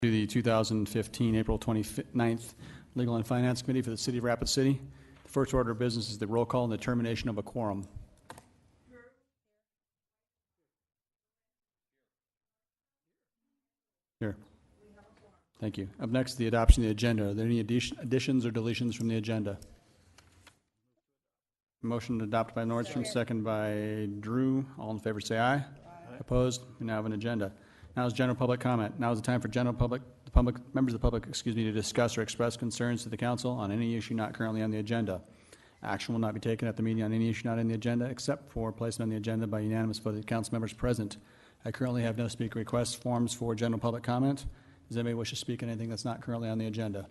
to the 2015 April 29th Legal and Finance Committee for the City of Rapid City. The first order of business is the roll call and the termination of a quorum. Here. Thank you. Up next, the adoption of the agenda. Are there any additions or deletions from the agenda? Motion adopted by Nordstrom, second by Drew. All in favor say aye. Aye. Opposed? We now have an agenda. Now is general public comment. Now is the time for members of the public, to discuss or express concerns to the council on any issue not currently on the agenda. Action will not be taken at the meeting on any issue not on the agenda, except for placement on the agenda by unanimous vote of the council members present. I currently have no speaker request forms for general public comment. Does anybody wish to speak on anything that's not currently on the agenda?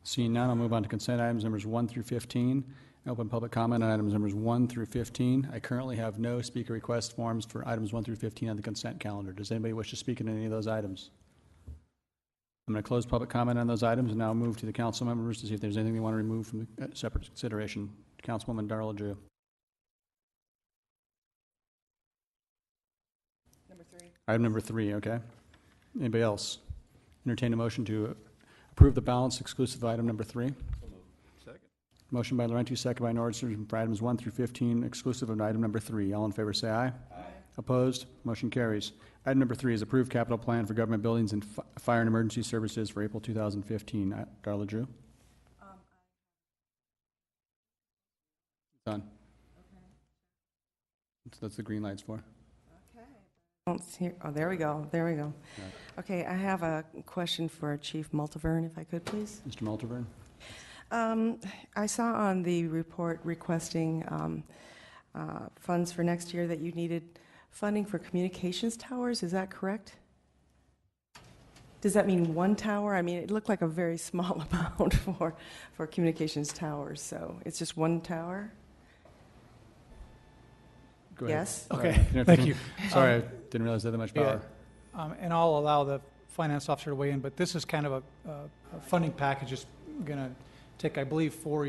Seeing none, I'll move on to consent items numbers 1 through 15. Open public comment on items numbers 1 through 15. I currently have no speaker request forms for items 1 through 15 on the consent calendar. Does anybody wish to speak on any of those items? I'm going to close public comment on those items and now move to the council members to see if there's anything they want to remove from the separate consideration. Councilwoman Darla Drew. Number 3. Item number 3, okay. Anybody else? Entertain a motion to approve the balance exclusive of item number 3. Motion by Laurenti, second by Nordstrom for items 1 through 15, exclusive of item number 3. All in favor say aye. Aye. Opposed? Motion carries. Item number 3 is approved capital plan for government buildings and fire and emergency services for April 2015. Darla Drew? Done. Okay. That's the green lights for. Okay. Oh, there we go. There we go. Right. Okay, I have a question for Chief Multivern, if I could, please. Mr. Multivern? I saw on the report requesting funds for next year that you needed funding for communications towers. Is that correct? Does that mean one tower? I mean, it looked like a very small amount for communications towers, so it's just one tower? Go ahead. Yes? Okay, Sorry. thank you. Sorry, I didn't realize they had that much power. Yeah. And I'll allow the finance officer to weigh in, but this is kind of a funding package. It's going to take, I believe, 5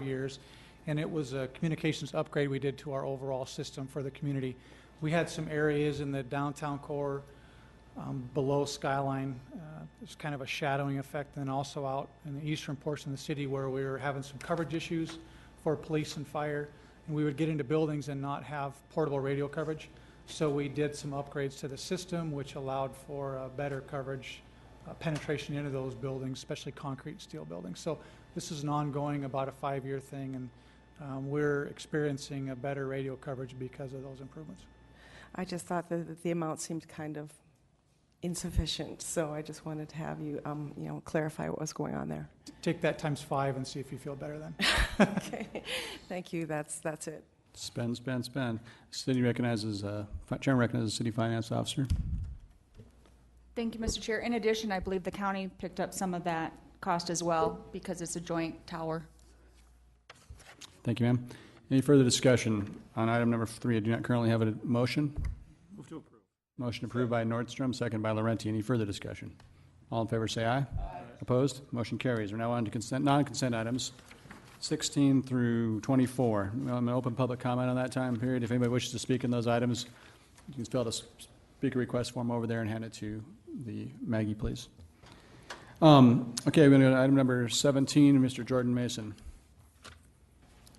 years, and it was a communications upgrade we did to our overall system for the community. We had some areas in the downtown core below Skyline. There's kind of a shadowing effect, and also out in the eastern portion of the city where we were having some coverage issues for police and fire, and we would get into buildings and not have portable radio coverage. So we did some upgrades to the system, which allowed for better coverage, penetration into those buildings, especially concrete steel buildings. So this is an ongoing, about a 5-year thing, and we're experiencing a better radio coverage because of those improvements. I just thought that the amount seemed kind of insufficient, so I just wanted to have you, clarify what was going on there. Take that times 5 and see if you feel better then. Okay, thank you. That's it. Spend. Chairman recognizes City Finance Officer. Thank you, Mr. Chair. In addition, I believe the county picked up some of that cost as well because it's a joint tower. Thank you, ma'am. Any further discussion on item number 3? I do not currently have a motion. Move to approve. Motion approved by Nordstrom, second by Laurenti. Any further discussion? All in favor say aye. Aye. Opposed? Motion carries. We're now on to non-consent items 16 through 24. I'm going to open public comment on that time period. If anybody wishes to speak on those items, you can fill out a speaker request form over there and hand it to the Maggie, please. Okay, we're going to go to item number 17, Mr. Jordan Mason.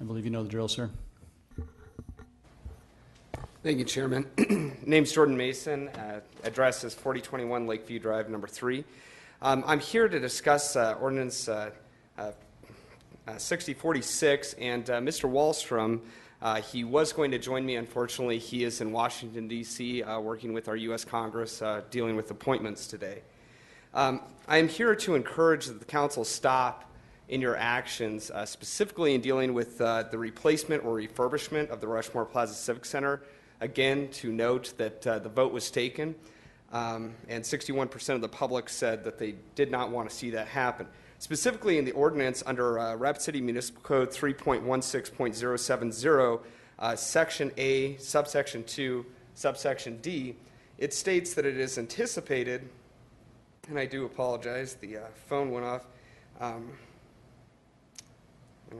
I believe you know the drill, sir. Thank you, Chairman. Name's Jordan Mason. Address is 4021 Lakeview Drive, number 3. I'm here to discuss ordinance 6046, and Mr. Wallstrom, he was going to join me. Unfortunately, he is in Washington, D.C., working with our U.S. Congress, dealing with appointments today. I am here to encourage that the council stop in your actions, specifically in dealing with the replacement or refurbishment of the Rushmore Plaza Civic Center. Again, to note that the vote was taken, and 61% of the public said that they did not want to see that happen. Specifically in the ordinance under Rapid City Municipal Code 3.16.070, Section A, Subsection 2, Subsection D, it states that it is anticipated, and I do apologize, the phone went off.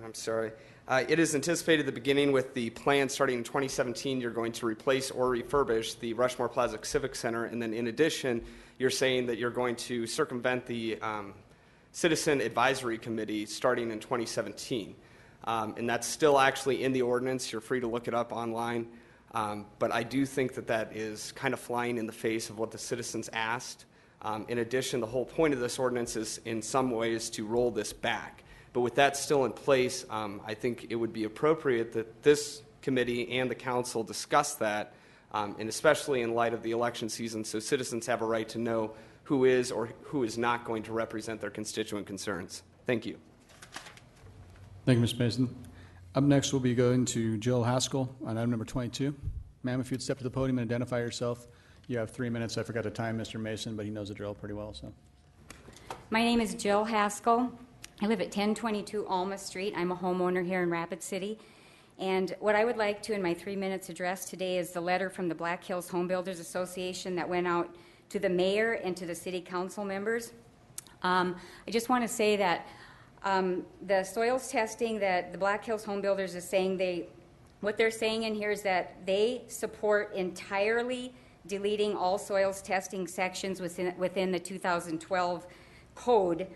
I'm sorry. It is anticipated the beginning with the plan starting in 2017, you're going to replace or refurbish the Rushmore Plaza Civic Center, and then in addition, you're saying that you're going to circumvent the Citizen Advisory Committee starting in 2017. And that's still actually in the ordinance. You're free to look it up online. But I do think that that is kind of flying in the face of what the citizens asked. In addition, the whole point of this ordinance is in some ways to roll this back. But with that still in place, I think it would be appropriate that this committee and the council discuss that, and especially in light of the election season, so citizens have a right to know who is or who is not going to represent their constituent concerns. Thank you. Thank you, Mr. Mason. Up next, we'll be going to Jill Haskell on item number 22. Ma'am, if you'd step to the podium and identify yourself. You have 3 minutes. I forgot to time Mr. Mason, but he knows the drill pretty well. So, my name is Jill Haskell. I live at 1022 Alma Street. I'm a homeowner here in Rapid City. And what I would like to, in my 3 minutes address today, is the letter from the Black Hills Home Builders Association that went out to the mayor and to the city council members. I just want to say that the soils testing that the Black Hills Home Builders is saying, what they're saying in here is that they support entirely deleting all soils testing sections within the 2012 code.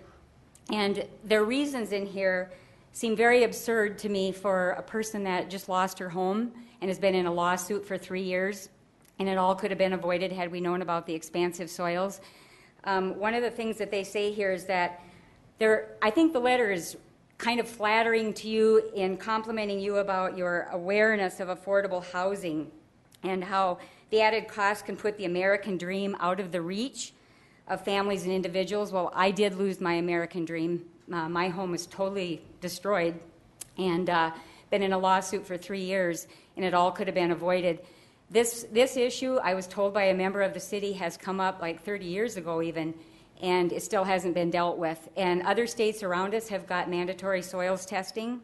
And their reasons in here seem very absurd to me for a person that just lost her home and has been in a lawsuit for 3 years, and it all could have been avoided had we known about the expansive soils. One of the things that they say here is that I think the letter is kind of flattering to you in complimenting you about your awareness of affordable housing and how the added cost can put the American dream out of the reach of families and individuals. Well, I did lose my American dream. My home was totally destroyed and been in a lawsuit for 3 years, and it all could have been avoided. This issue, I was told by a member of the city, has come up like 30 years ago even, and it still hasn't been dealt with. And other states around us have got mandatory soils testing.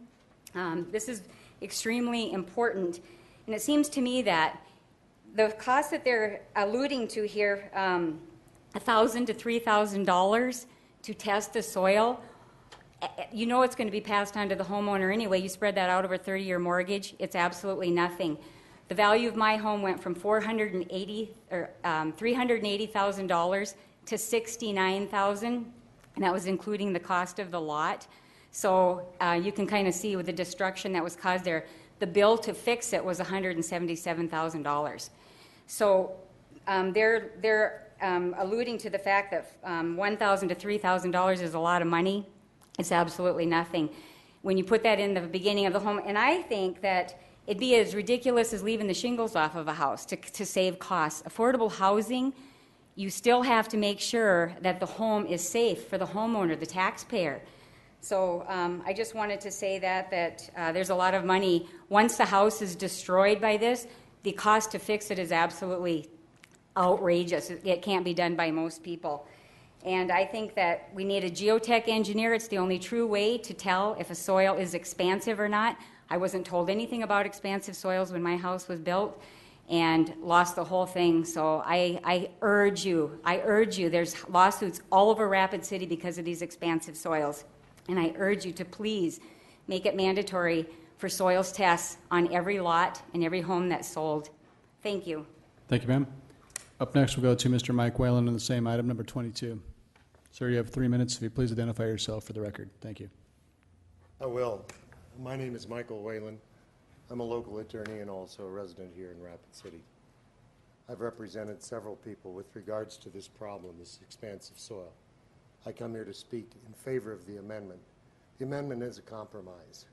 This is extremely important, and it seems to me that the cost that they're alluding to here, $1,000 to $3,000 to test the soil, you know it's going to be passed on to the homeowner anyway. You spread that out over a 30-year mortgage, it's absolutely nothing. The value of my home went from $380,000 to $69,000, and that was including the cost of the lot. So you can kind of see with the destruction that was caused there, the bill to fix it was $177,000. So they're alluding to the fact that $1,000 to $3,000 is a lot of money. It's absolutely nothing when you put that in the beginning of the home. And I think that it'd be as ridiculous as leaving the shingles off of a house to save costs. Affordable housing, you still have to make sure that the home is safe for the homeowner, the taxpayer. So I just wanted to say that there's a lot of money. Once the house is destroyed by this, the cost to fix it is absolutely outrageous. It can't be done by most people. And I think that we need a geotech engineer. It's the only true way to tell if a soil is expansive or not. I wasn't told anything about expansive soils when my house was built and lost the whole thing. So I urge you, there's lawsuits all over Rapid City because of these expansive soils. And I urge you to please make it mandatory for soils tests on every lot and every home that's sold. Thank you. thank you, ma'am. Up next, we'll go to Mr. Mike Whalen on the same item, number 22. Sir, you have 3 minutes. If you please identify yourself for the record. Thank you. I will. My name is Michael Whalen. I'm a local attorney and also a resident here in Rapid City. I've represented several people with regards to this problem, this expansive soil. I come here to speak in favor of the amendment. The amendment is a compromise.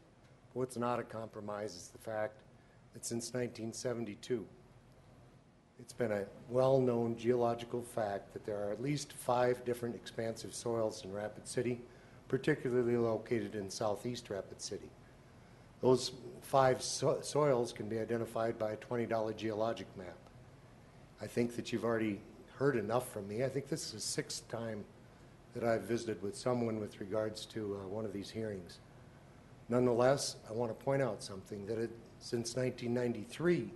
What's not a compromise is the fact that since 1972, it's been a well-known geological fact that there are at least 5 different expansive soils in Rapid City, particularly located in southeast Rapid City. Those 5 soils can be identified by a $20 geologic map. I think that you've already heard enough from me. I think this is the 6th time that I've visited with someone with regards to one of these hearings. Nonetheless, I want to point out something, that since 1993,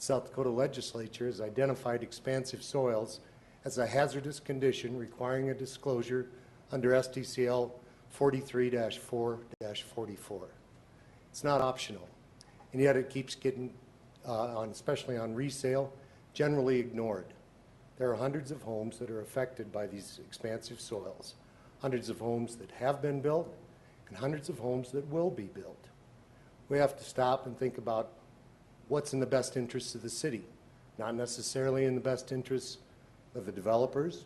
South Dakota legislature has identified expansive soils as a hazardous condition requiring a disclosure under SDCL 43-4-44. It's not optional. And yet it keeps getting, especially on resale, generally ignored. There are hundreds of homes that are affected by these expansive soils, hundreds of homes that have been built, and hundreds of homes that will be built. We have to stop and think about what's in the best interests of the city, not necessarily in the best interests of the developers,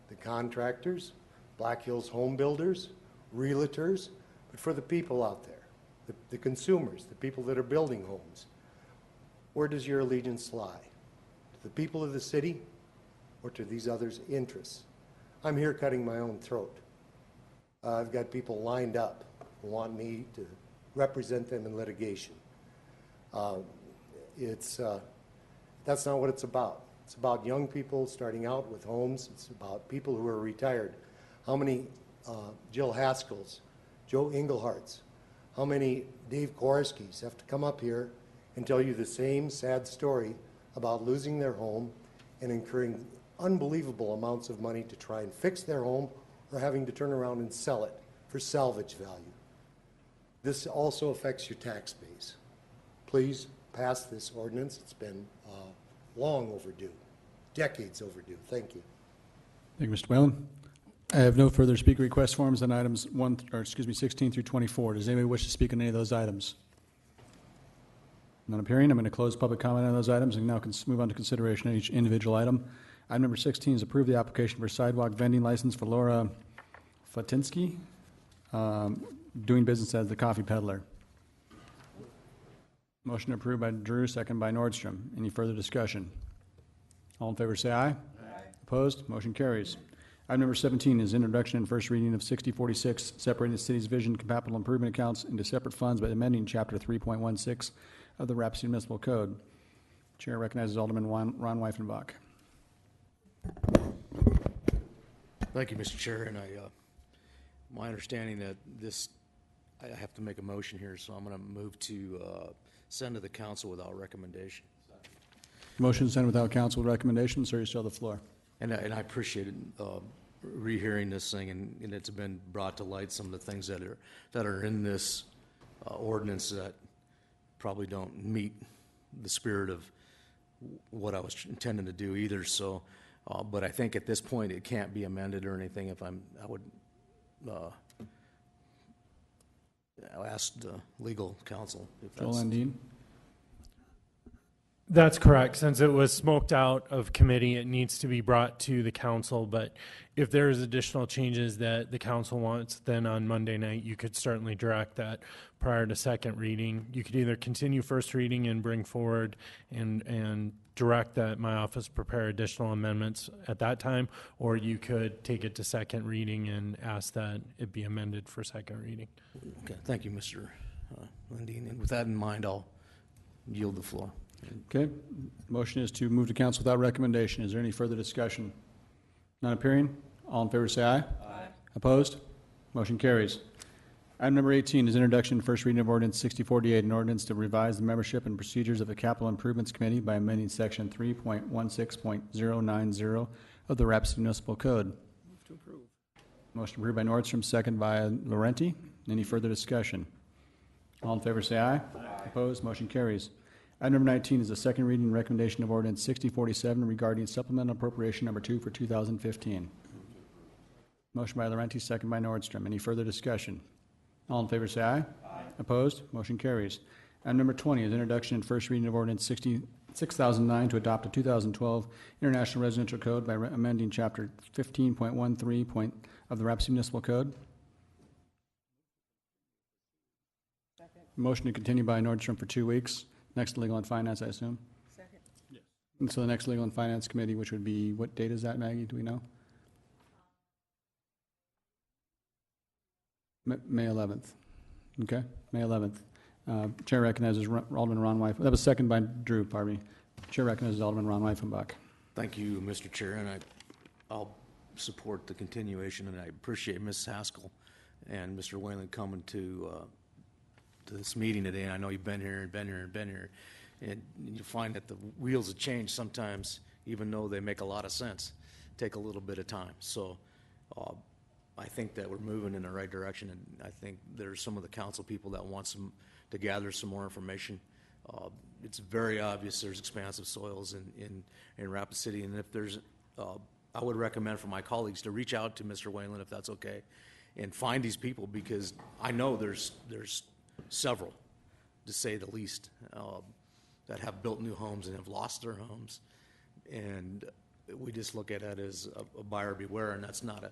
the contractors, Black Hills home builders, realtors, but for the people out there, the consumers, the people that are building homes. Where does your allegiance lie? To the people of the city or to these others' interests? I'm here cutting my own throat. I've got people lined up who want me to represent them in litigation. That's not what it's about. It's about young people starting out with homes. It's about people who are retired. How many Jill Haskells, Joe Engleharts, how many Dave Korskis have to come up here and tell you the same sad story about losing their home and incurring unbelievable amounts of money to try and fix their home or having to turn around and sell it for salvage value. This also affects your tax base. Please pass this ordinance. It's been long overdue, decades overdue. Thank you. Thank you, Mr. Whalen. I have no further speaker request forms on items 16 through 24. Does anybody wish to speak on any of those items? None appearing. I'm going to close public comment on those items and now move on to consideration of each individual item. Item number 16 is approve the application for sidewalk vending license for Laura Fatinsky, doing business as the Coffee Peddler. Motion approved by Drew, second by Nordstrom. Any further discussion? All in favor say aye. Aye. Opposed? Motion carries. Item number 17 is introduction and first reading of 6046, separating the city's vision capital improvement accounts into separate funds by amending Chapter 3.16 of the Rapid City Municipal Code. Chair recognizes Alderman Ron Weifenbach. Thank you, Mr. Chair. And my understanding that I have to make a motion here, so I'm going to move to send to the council without recommendation. Motion to send without council recommendation. Sir, you still have the floor. And I appreciated rehearing this thing, and it's been brought to light some of the things that are in this ordinance that probably don't meet the spirit of what I was intending to do either. So, but I think at this point it can't be amended or anything. I'll ask the legal counsel if Joel that's... Andine. That's correct. Since it was smoked out of committee, it needs to be brought to the council. But if there's additional changes that the council wants, then on Monday night, you could certainly direct that prior to second reading. You could either continue first reading and bring forward and direct that my office prepare additional amendments at that time, or you could take it to second reading and ask that it be amended for second reading. Okay, thank you, Mr. Lundin. And with that in mind, I'll yield the floor. Okay. Motion is to move to council without recommendation. Is there any further discussion? None appearing. All in favor say aye. Aye. Opposed? Motion carries. Item number 18 is introduction and first reading of ordinance 6048, an ordinance to revise the membership and procedures of the Capital Improvements Committee by amending section 3.16.090 of the Rapid City Municipal Code. Move to approve. Motion approved by Nordstrom, second by Laurenti. Any further discussion? All in favor say aye. Aye. Opposed? Motion carries. Item number 19 is the second reading and recommendation of ordinance 6047 regarding supplemental appropriation number 2 for 2015. Motion by Laurenti, second by Nordstrom. Any further discussion? All in favor say aye. Aye. Opposed? Motion carries. Item number 20 is introduction and first reading of ordinance 6009 to adopt a 2012 International Residential Code by amending Chapter 15.13 of the Rapid City Municipal Code. Second. Motion to continue by Nordstrom for 2 weeks. Next, Legal and Finance, I assume? Second. Yes. And so the next Legal and Finance Committee, which would be, what date is that, Maggie? Do we know? May 11th. Okay, May 11th. Chair recognizes Alderman Ron Weifenbach. That was second by Drew, pardon me. Chair recognizes Alderman Ron Weifenbach. Thank you, Mr. Chair, and I'll support the continuation, and I appreciate Ms. Haskell and Mr. Whalen coming to this meeting today. And I know you've been here and been here and been here, and you find that the wheels of change sometimes, even though they make a lot of sense, take a little bit of time. So I think that we're moving in the right direction, and I think there's some of the council people that want to gather some more information. It's very obvious there's expansive soils in Rapid City, and if there's, I would recommend for my colleagues to reach out to Mr. Whalen, if that's okay, and find these people, because I know there's several, to say the least, that have built new homes and have lost their homes, and we just look at it as a buyer beware, and that's not a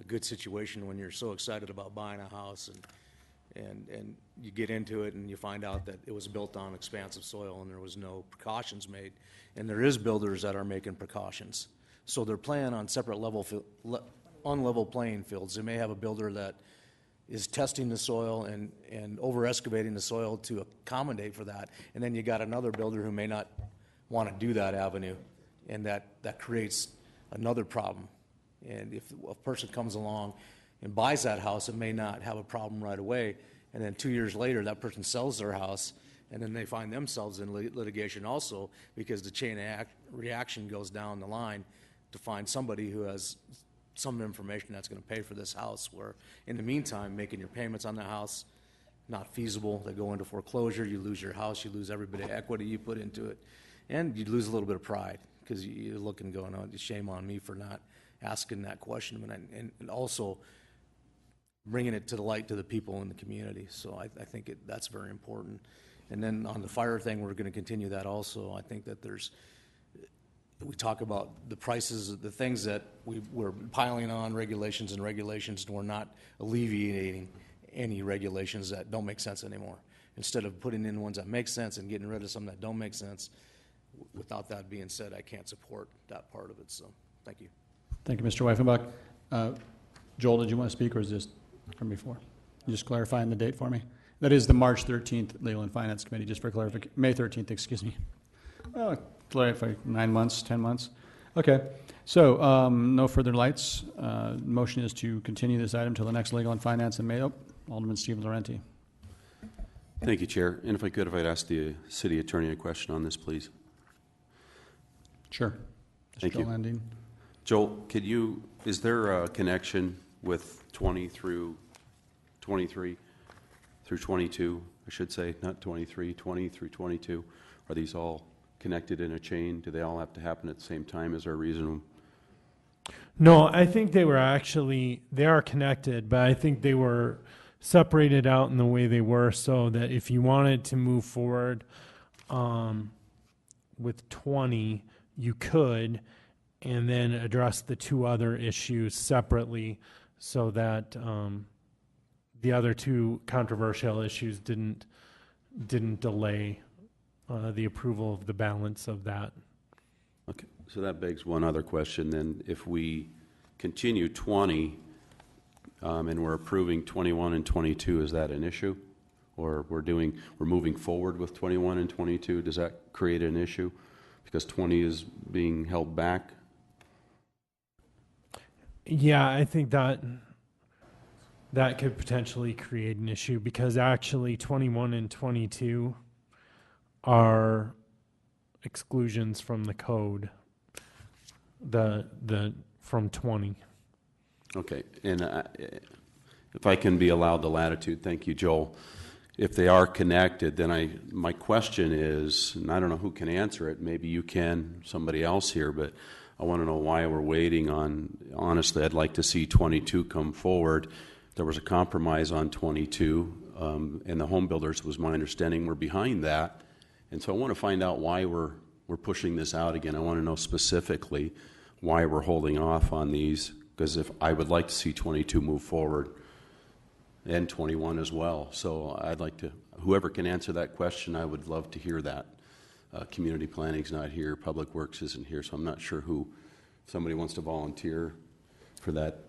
good situation when you're so excited about buying a house and you get into it and you find out that it was built on expansive soil and there was no precautions made. And there is builders that are making precautions. So they're playing on separate unlevel playing fields. They may have a builder that is testing the soil and over excavating the soil to accommodate for that. And then you got another builder who may not want to do that avenue, and that creates another problem. And if a person comes along and buys that house, it may not have a problem right away, and then 2 years later that person sells their house, and then they find themselves in litigation also, because the chain of reaction goes down the line to find somebody who has some information that's going to pay for this house, where in the meantime making your payments on the house not feasible. They go into foreclosure, you lose your house, you lose every bit of equity you put into it, and you lose a little bit of pride, because you look and go, no, shame on me for not asking that question, and also bringing it to the light to the people in the community. So I think that's very important. And then on the fire thing, we're going to continue that also. I think that we talk about the prices, the things that we're piling on regulations, and we're not alleviating any regulations that don't make sense anymore. Instead of putting in ones that make sense and getting rid of some that don't make sense. Without that being said, I can't support that part of it. So thank you. Thank you, Mr. Weifenbach. Joel, did you want to speak, or is this from before? Just clarifying the date for me. That is the March 13th Legal and Finance Committee, just for clarification. May 13th, excuse me. Oh, clarify, 9 months, 10 months. Okay. So no further lights. Motion is to continue this item till the next Legal and Finance in May. Oh, Alderman Steve Laurenti. Thank you, Chair. And if I'd ask the City Attorney a question on this, please. Sure. Thank Joel you. Landine. Joel, is there a connection with 20 through 23 through 22, I should say, not 23, 20 through 22? Are these all connected in a chain? Do they all have to happen at the same time? Is there a reason? No, I think they are connected, but I think they were separated out in the way they were, so that if you wanted to move forward with 20, you could, and then address the two other issues separately, so that the other two controversial issues didn't delay the approval of the balance of that. Okay, so that begs one other question then. If we continue 20 and we're approving 21 and 22, is that an issue? Or we're moving forward with 21 and 22, does that create an issue? Because 20 is being held back? Yeah, I think that could potentially create an issue, because actually 21 and 22 are exclusions from the code, from 20. Okay, and if I can be allowed the latitude, thank you, Joel. If they are connected, then my question is, and I don't know who can answer it, maybe you can, somebody else here, but I want to know why we're waiting on, honestly, I'd like to see 22 come forward. There was a compromise on 22, and the home builders, was my understanding, were behind that. And so I want to find out why we're pushing this out again. I want to know specifically why we're holding off on these, because if I would like to see 22 move forward, and 21 as well. So I'd like to, whoever can answer that question, I would love to hear that. Community Planning's not here, Public Works isn't here, so I'm not sure who. If somebody wants to volunteer for that.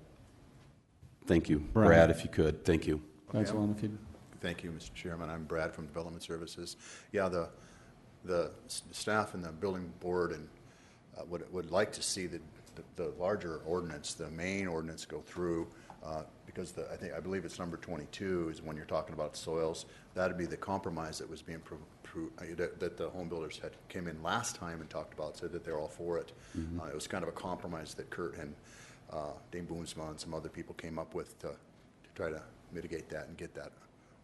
Thank you. Brad, if you could. Thank you. Thanks, Alan. If you'd... Thank you, Mr. Chairman. I'm Brad from Development Services. Yeah, the staff and the building board and would like to see the larger ordinance, the main ordinance, go through, because I believe it's number 22 is when you're talking about soils. That'd be the compromise that was being that the home builders came in last time and talked about, said that they're all for it. Mm-hmm. It was kind of a compromise that Kurt and Dane Boomsma and some other people came up with to try to mitigate that and get that,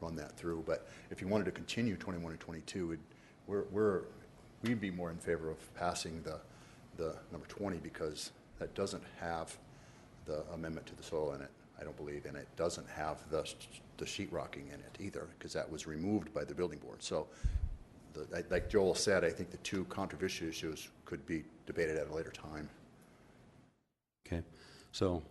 run that through. But if you wanted to continue 21 and 22, we'd be more in favor of passing the number 20 because that doesn't have the amendment to the soil in it, I don't believe, and it doesn't have the sheetrocking in it either because that was removed by the building board. So like Joel said, I think the two controversial issues could be debated at a later time. Okay, so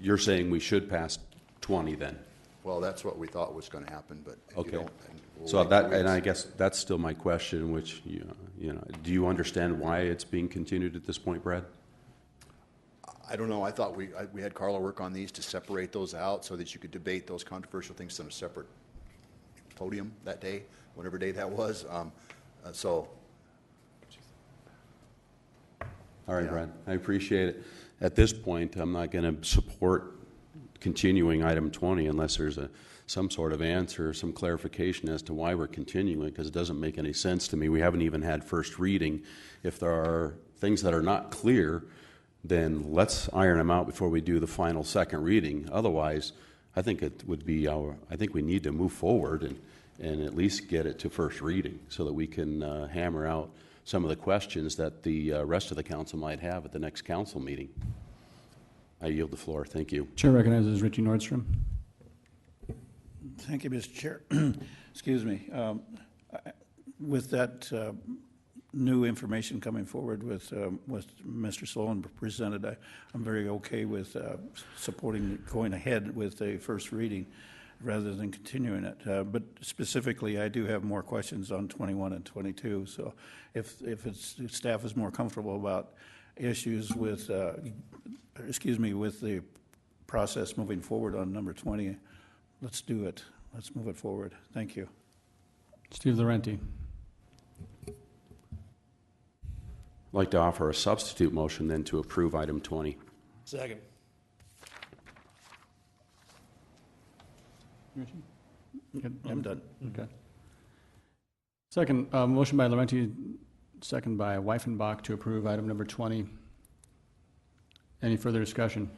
you're saying we should pass 20 then? Well, that's what we thought was going to happen, but if Okay. you don't, then we'll So wait that, 2 weeks. and I guess that's still my question, which, do you understand why it's being continued at this point, Brad? I don't know. I thought we had Carla work on these to separate those out so that you could debate those controversial things on a separate podium that day, whatever day that was. So. All right, Yeah. Brad, I appreciate it. At this point, I'm not going to support continuing item 20 unless there's some sort of answer, some clarification as to why we're continuing, because it doesn't make any sense to me. We haven't even had first reading. If there are things that are not clear, then let's iron them out before we do the final second reading. Otherwise, I think it would be I think we need to move forward and at least get it to first reading so that we can hammer out some of the questions that the rest of the council might have at the next council meeting. I yield the floor. Thank you. Chair recognizes Richie Nordstrom. Thank you, Mr. Chair. Excuse me. With that new information coming forward with Mr. Solon presented, I'm very okay with supporting going ahead with a first reading rather than continuing it. But specifically, I do have more questions on 21 and 22. So if staff is more comfortable about issues with, with the process moving forward on number 20, let's do it. Let's move it forward. Thank you. Steve Laurenti. I'd like to offer a substitute motion then to approve item 20. Second. I'm done. Okay. Second, motion by Laurenti, second by Weifenbach to approve item number 20. Any further discussion?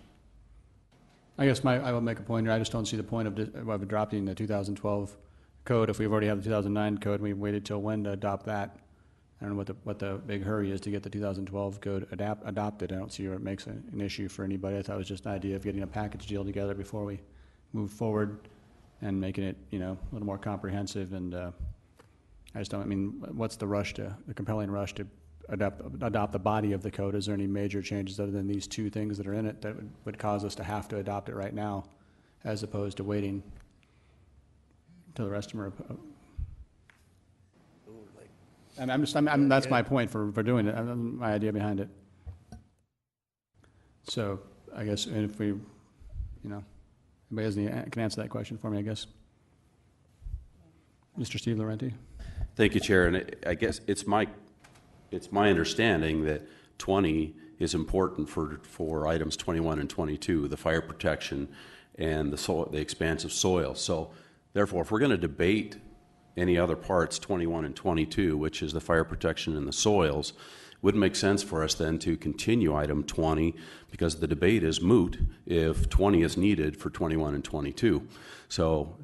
I guess I will make a point here. I just don't see the point of adopting the 2012 code if we've already have the 2009 code and we waited till when to adopt that. I don't know what the big hurry is to get the 2012 code adopted. I don't see where it makes an issue for anybody. I thought it was just an idea of getting a package deal together before we move forward and making it, a little more comprehensive. And I just don't, what's the compelling rush to adopt the body of the code? Is there any major changes other than these two things that are in it that would cause us to have to adopt it right now, as opposed to waiting till the rest of them are? That's my point for doing it. My idea behind it. So I guess if we, anybody can answer that question for me, I guess. Mr. Steve Laurenti. Thank you, Chair. And I guess it's my understanding that 20 is important for items 21 and 22, the fire protection and the expansive soil. So therefore, if we're going to debate any other parts, 21 and 22, which is the fire protection and the soils, wouldn't make sense for us then to continue item 20 because the debate is moot if 20 is needed for 21 and 22. So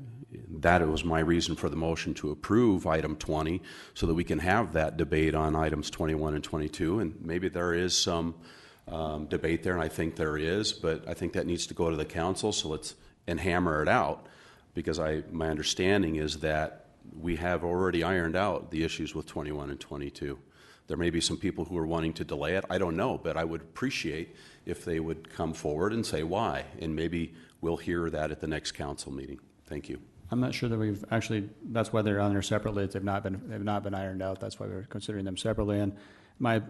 that was my reason for the motion to approve item 20 so that we can have that debate on items 21 and 22. And maybe there is some debate there, and I think there is, but I think that needs to go to the council, so let's hammer it out, because my understanding is that we have already ironed out the issues with 21 and 22. There may be some people who are wanting to delay it. I don't know, but I would appreciate if they would come forward and say why, and maybe we'll hear that at the next council meeting. Thank you. I'm not sure that we've actually, that's why they're on there separately. They've not been ironed out. That's why we're considering them separately. And my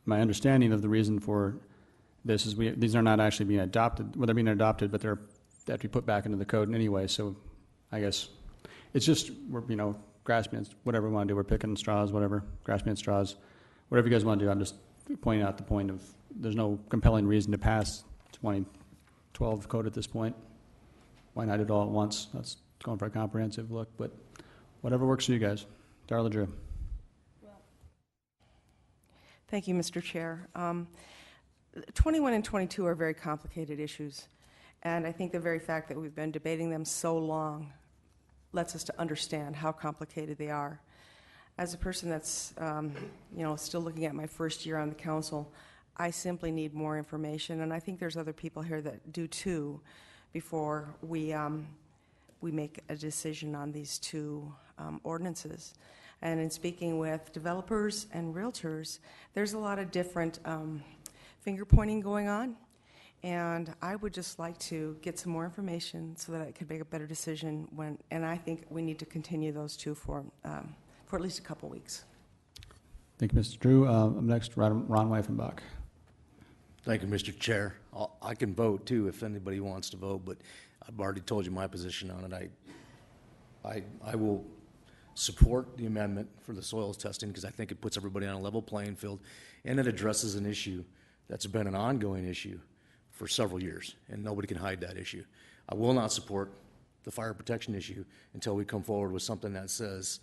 understanding of the reason for this is these are not actually being adopted. Well, they're being adopted, but they have to be put back into the code anyway. So I guess it's just, we're, grasping at whatever we want to do. We're picking straws, whatever, grasping at straws. Whatever you guys want to do, I'm just pointing out the point of there's no compelling reason to pass 2012 code at this point. Why not do it all at once? That's going for a comprehensive look, but whatever works for you guys. Darla Drew. Thank you, Mr. Chair. 21 and 22 are very complicated issues, and I think the very fact that we've been debating them so long lets us to understand how complicated they are. As a person that's still looking at my first year on the council, I simply need more information, and I think there's other people here that do too, before we make a decision on these two ordinances. And in speaking with developers and realtors, there's a lot of different finger pointing going on, and I would just like to get some more information so that I could make a better decision and I think we need to continue those two for at least a couple weeks. Thank you, Mr. Drew. Up next, Ron Weifenbach. Thank you, Mr. Chair. I can vote too if anybody wants to vote, but I've already told you my position on it. I will support the amendment for the soils testing because I think it puts everybody on a level playing field, and it addresses an issue that's been an ongoing issue for several years, and nobody can hide that issue. I will not support the fire protection issue until we come forward with something that says,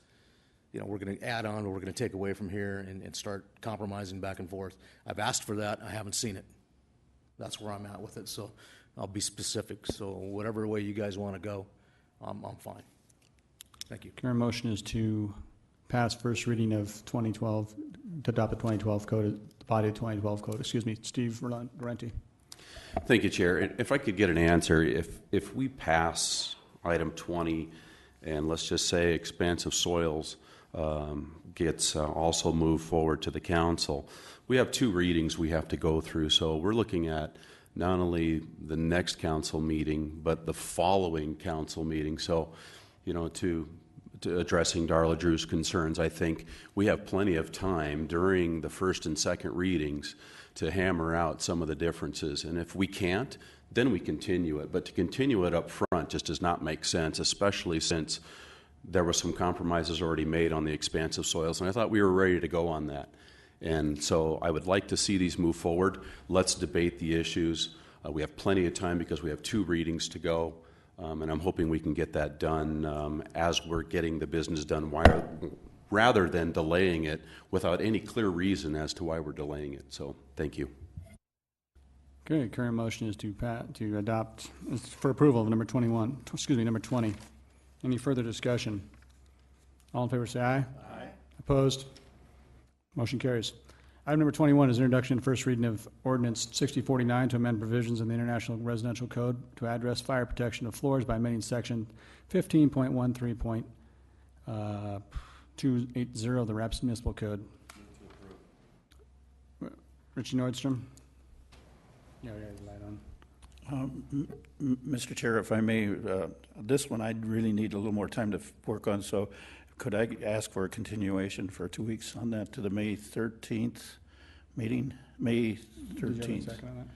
we're going to add on or we're going to take away from here and start compromising back and forth. I've asked for that. I haven't seen it. That's where I'm at with it. So I'll be specific. So whatever way you guys want to go, I'm fine. Thank you. Current motion is to pass first reading of 2012, to adopt the 2012 code, the body of 2012 code. Excuse me, Steve Durante. Thank you, Chair. If I could get an answer, if we pass item 20 and let's just say expansive soils gets also moved forward to the council, we have two readings we have to go through. So we're looking at not only the next council meeting, but the following council meeting. So, to addressing Darla Drew's concerns, I think we have plenty of time during the first and second readings to hammer out some of the differences. And if we can't, then we continue it. But to continue it up front just does not make sense, especially since there were some compromises already made on the expansive soils, and I thought we were ready to go on that. And so I would like to see these move forward. Let's debate the issues. We have plenty of time because we have two readings to go, and I'm hoping we can get that done as we're getting the business done, rather than delaying it without any clear reason as to why we're delaying it. So thank you. Okay, current motion is to adopt for approval of number 20. Any further discussion? All in favor say aye. Aye. Opposed? Motion carries. Item number 21 is introduction and first reading of ordinance 6049 to amend provisions in the International Residential Code to address fire protection of floors by amending section 15.13.280 of the Rapids Municipal Code. Richie Nordstrom? Yeah, we got the light on. Mr. Chair, if I may, this one I really need a little more time to work on, so could I ask for a continuation for 2 weeks on that to the May 13th meeting? May 13th. Did you have a second on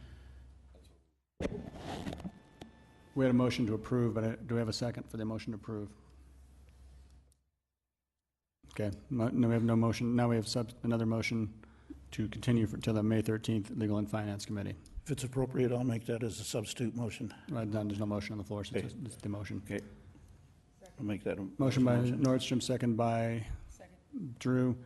that? We had a motion to approve, but do we have a second for the motion to approve? Okay, no, we have no motion. Now we have another motion to continue to the May 13th Legal and Finance Committee. If it's appropriate, I'll make that as a substitute motion. There's no motion on the floor, so it's the motion. Okay. I'll make that a motion by Nordstrom, second by Drew.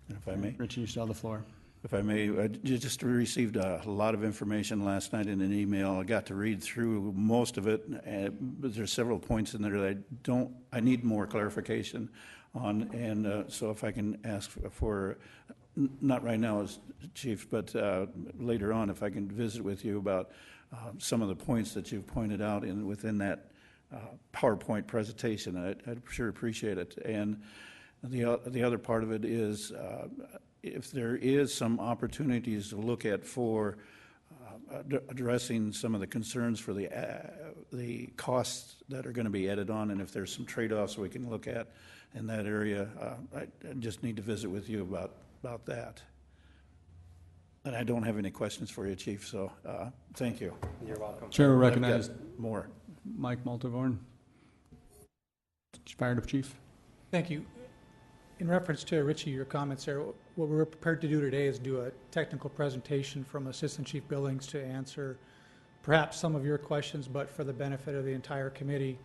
And if I may. Richie, you still have the floor. If I may, I just received a lot of information last night in an email. I got to read through most of it, but there's several points in there that I need more clarification on, and so if I can ask for, not right now as Chief, but later on, if I can visit with you about some of the points that you've pointed out within that PowerPoint presentation. I'd sure appreciate it. And the other part of it is if there is some opportunities to look at for addressing some of the concerns for the costs that are going to be added on, and if there's some trade-offs we can look at in that area, I just need to visit with you about that. And I don't have any questions for you, Chief, so thank you. You're welcome. Chair will recognize more. Mike Multivorn, Fire Chief. Thank you. In reference to Richie, your comments there, what we're prepared to do today is do a technical presentation from Assistant Chief Billings to answer perhaps some of your questions, but for the benefit of the entire committee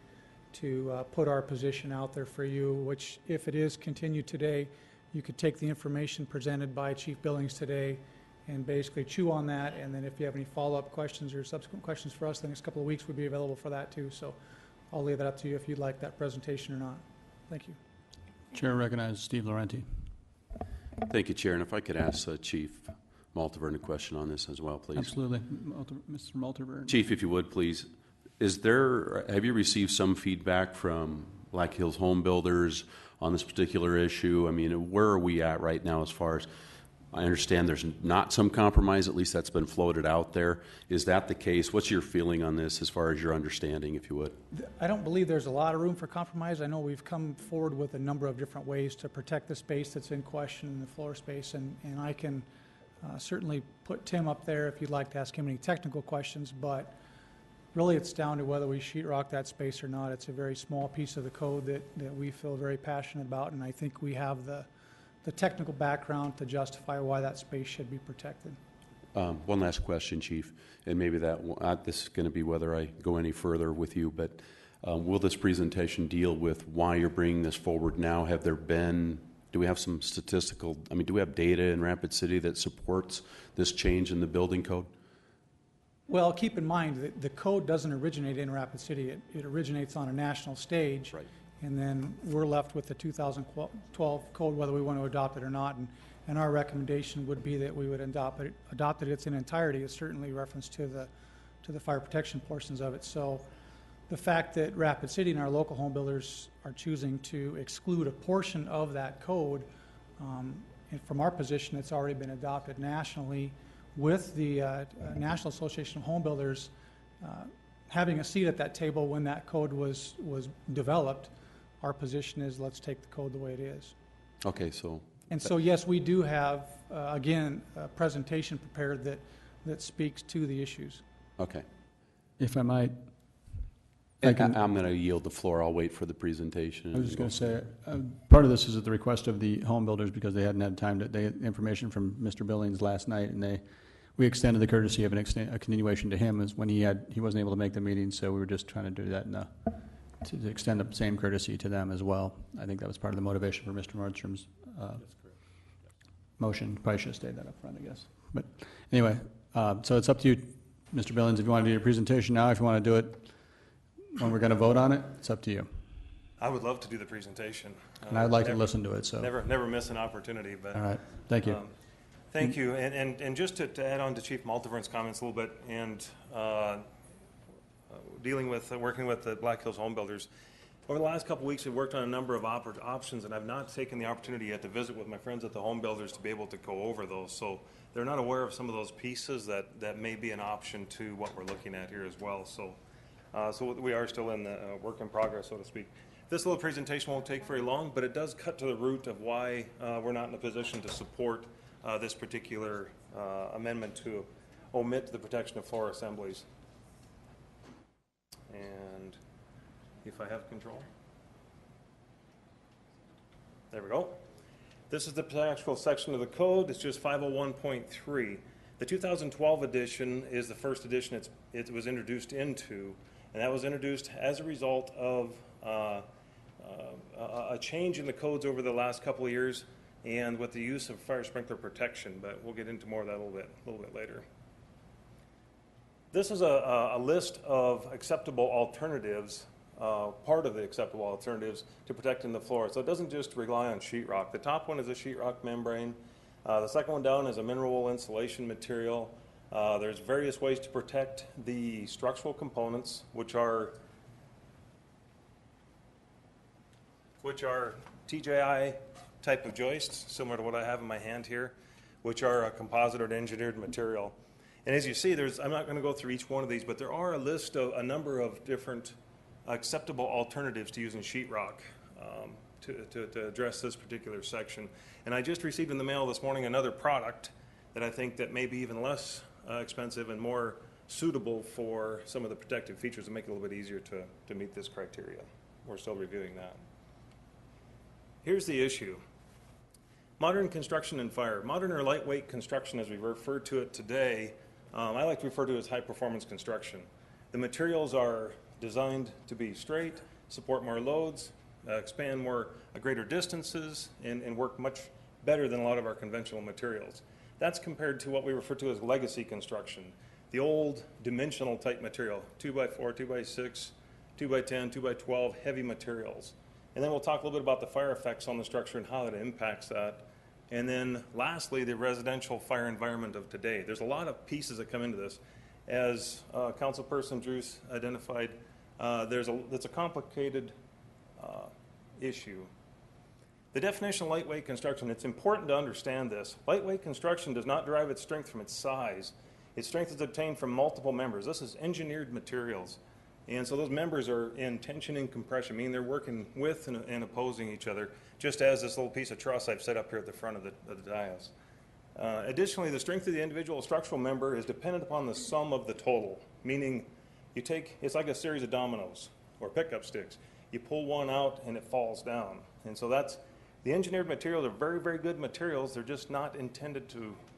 to put our position out there for you, which if it is continued today, you could take the information presented by Chief Billings today and basically chew on that. And then if you have any follow-up questions or subsequent questions for us, the next couple of weeks would be available for that too. So I'll leave that up to you if you'd like that presentation or not. Thank you. Chair recognizes Steve Laurenti. Thank you, Chair. And if I could ask Chief Maltaverne a question on this as well, please. Absolutely. Mr. Maltaverne. Chief, if you would, please. Have you received some feedback from Black Hills Home Builders on this particular issue? I mean, where are we at right now as far as, I understand there's not some compromise, at least that's been floated out there. Is that the case? What's your feeling on this as far as your understanding, if you would? I don't believe there's a lot of room for compromise. I know we've come forward with a number of different ways to protect the space that's in question in the floor space, and I can certainly put Tim up there if you'd like to ask him any technical questions, but really it's down to whether we sheetrock that space or not. It's a very small piece of the code that we feel very passionate about, and I think we have the technical background to justify why that space should be protected. One last question, Chief, and maybe this is going to be whether I go any further with you, but will this presentation deal with why you're bringing this forward now? Do we have some statistical, do we have data in Rapid City that supports this change in the building code? Well, keep in mind that the code doesn't originate in Rapid City. It originates on a national stage. Right. And then we're left with the 2012 code, whether we want to adopt it or not. And our recommendation would be that we would adopt it in its entirety. It's certainly reference to the fire protection portions of it. So the fact that Rapid City and our local home builders are choosing to exclude a portion of that code, and from our position, it's already been adopted nationally with the National Association of Home Builders having a seat at that table when that code was developed. Our position is let's take the code the way it is. Okay, so. And so, yes, we do have, again, a presentation prepared that speaks to the issues. Okay. If I might. I'm going to yield the floor. I'll wait for the presentation. I was just going to say, part of this is at the request of the home builders because they hadn't had time they had information from Mr. Billings last night, and we extended the courtesy of a continuation to him as when he wasn't able to make the meeting, so we were just trying to do that to extend the same courtesy to them as well. I think that was part of the motivation for Mr. Nordstrom's motion. Probably should have stayed that up front, I guess. But anyway, so it's up to you, Mr. Billings, if you want to do your presentation now, if you want to do it when we're going to vote on it, it's up to you. I would love to do the presentation. And I'd like to listen to it. So never miss an opportunity. But all right, thank you. Thank you. And just to add on to Chief Maltaverne's comments a little bit, and working with the Black Hills Home Builders, over the last couple of weeks we've worked on a number of options, and I've not taken the opportunity yet to visit with my friends at the Home Builders to be able to go over those. So they're not aware of some of those pieces that may be an option to what we're looking at here as well. So we are still in the work in progress, so to speak. This little presentation won't take very long, but it does cut to the root of why we're not in a position to support this particular amendment to omit the protection of floor assemblies. And if I have control. There we go. This is the actual section of the code. It's just 501.3. The 2012 edition is the first edition it was introduced into, and that was introduced as a result of a change in the codes over the last couple of years and with the use of fire sprinkler protection, but we'll get into more of that a little bit later. This is a list of acceptable alternatives, part of the acceptable alternatives to protecting the floor. So it doesn't just rely on sheetrock. The top one is a sheetrock membrane. The second one down is a mineral wool insulation material. There's various ways to protect the structural components, which are TJI type of joists, similar to what I have in my hand here, which are a composite or engineered material. And as you see, I'm not going to go through each one of these, but there are a number of different acceptable alternatives to using sheetrock to address this particular section. And I just received in the mail this morning another product that I think that may be even less expensive and more suitable for some of the protective features to make it a little bit easier to meet this criteria. We're still reviewing that. Here's the issue. Modern construction and fire. Modern or lightweight construction, as we refer to it today, I like to refer to it as high-performance construction. The materials are designed to be straight, support more loads, expand greater distances, and work much better than a lot of our conventional materials. That's compared to what we refer to as legacy construction, the old dimensional type material, 2x4, 2x6, 2x10, 2x12, heavy materials. And then we'll talk a little bit about the fire effects on the structure and how it impacts that. And then lastly, the residential fire environment of today. There's a lot of pieces that come into this. As Councilperson Druce identified, it's a complicated issue. The definition of lightweight construction, it's important to understand this. Lightweight construction does not derive its strength from its size. Its strength is obtained from multiple members. This is engineered materials. And so those members are in tension and compression, meaning they're working with and opposing each other, just as this little piece of truss I've set up here at the front of the dais. Additionally, the strength of the individual structural member is dependent upon the sum of the total, meaning it's like a series of dominoes or pickup sticks. You pull one out and it falls down. And so the engineered materials are very, very good materials. They're just not intended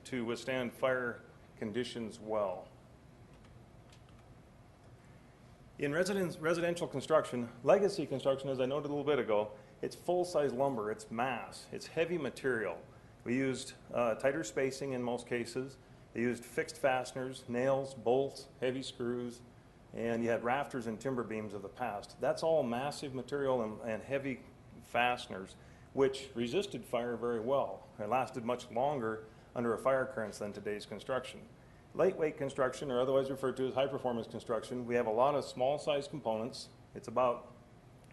to withstand fire conditions well. In residential construction, legacy construction, as I noted a little bit ago, it's full-size lumber, it's mass, it's heavy material. We used tighter spacing in most cases. They used fixed fasteners, nails, bolts, heavy screws, and you had rafters and timber beams of the past. That's all massive material and heavy fasteners, which resisted fire very well. It lasted much longer under a fire currents than today's construction. Lightweight construction, or otherwise referred to as high-performance construction, we have a lot of small-sized components. It's about,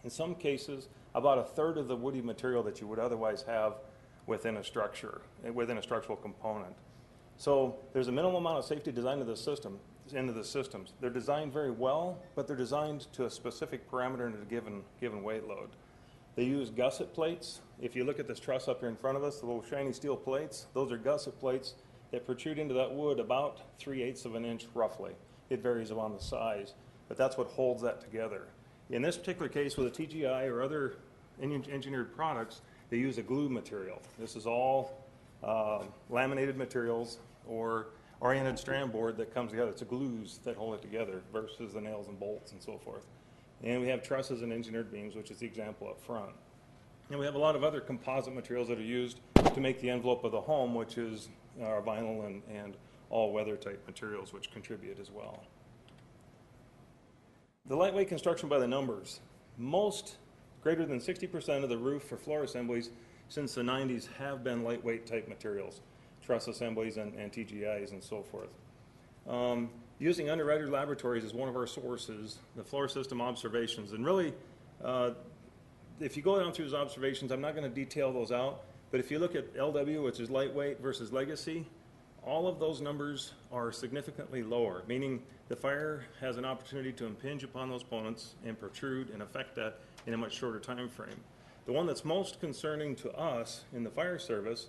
in some cases, about a third of the woody material that you would otherwise have within a structure, within a structural component. So there's a minimal amount of safety designed into the systems. They're designed very well, but they're designed to a specific parameter and a given weight load. They use gusset plates. If you look at this truss up here in front of us, the little shiny steel plates, those are gusset plates that protrude into that wood about 3/8 of an inch roughly. It varies on the size, but that's what holds that together. In this particular case with a TGI or other engineered products, they use a glue material. This is all laminated materials or oriented strand board that comes together. It's the glues that hold it together versus the nails and bolts and so forth. And we have trusses and engineered beams, which is the example up front. And we have a lot of other composite materials that are used to make the envelope of the home, which is our vinyl and all-weather type materials, which contribute as well. The lightweight construction by the numbers. Most, greater than 60% of the roof or floor assemblies since the 90s have been lightweight type materials, truss assemblies and TGIs and so forth. Using Underwriter Laboratories as one of our sources, the floor system observations, and really, if you go down through those observations, I'm not going to detail those out, but if you look at LW, which is lightweight versus legacy, all of those numbers are significantly lower, meaning the fire has an opportunity to impinge upon those components and protrude and affect that in a much shorter time frame. The one that's most concerning to us in the fire service,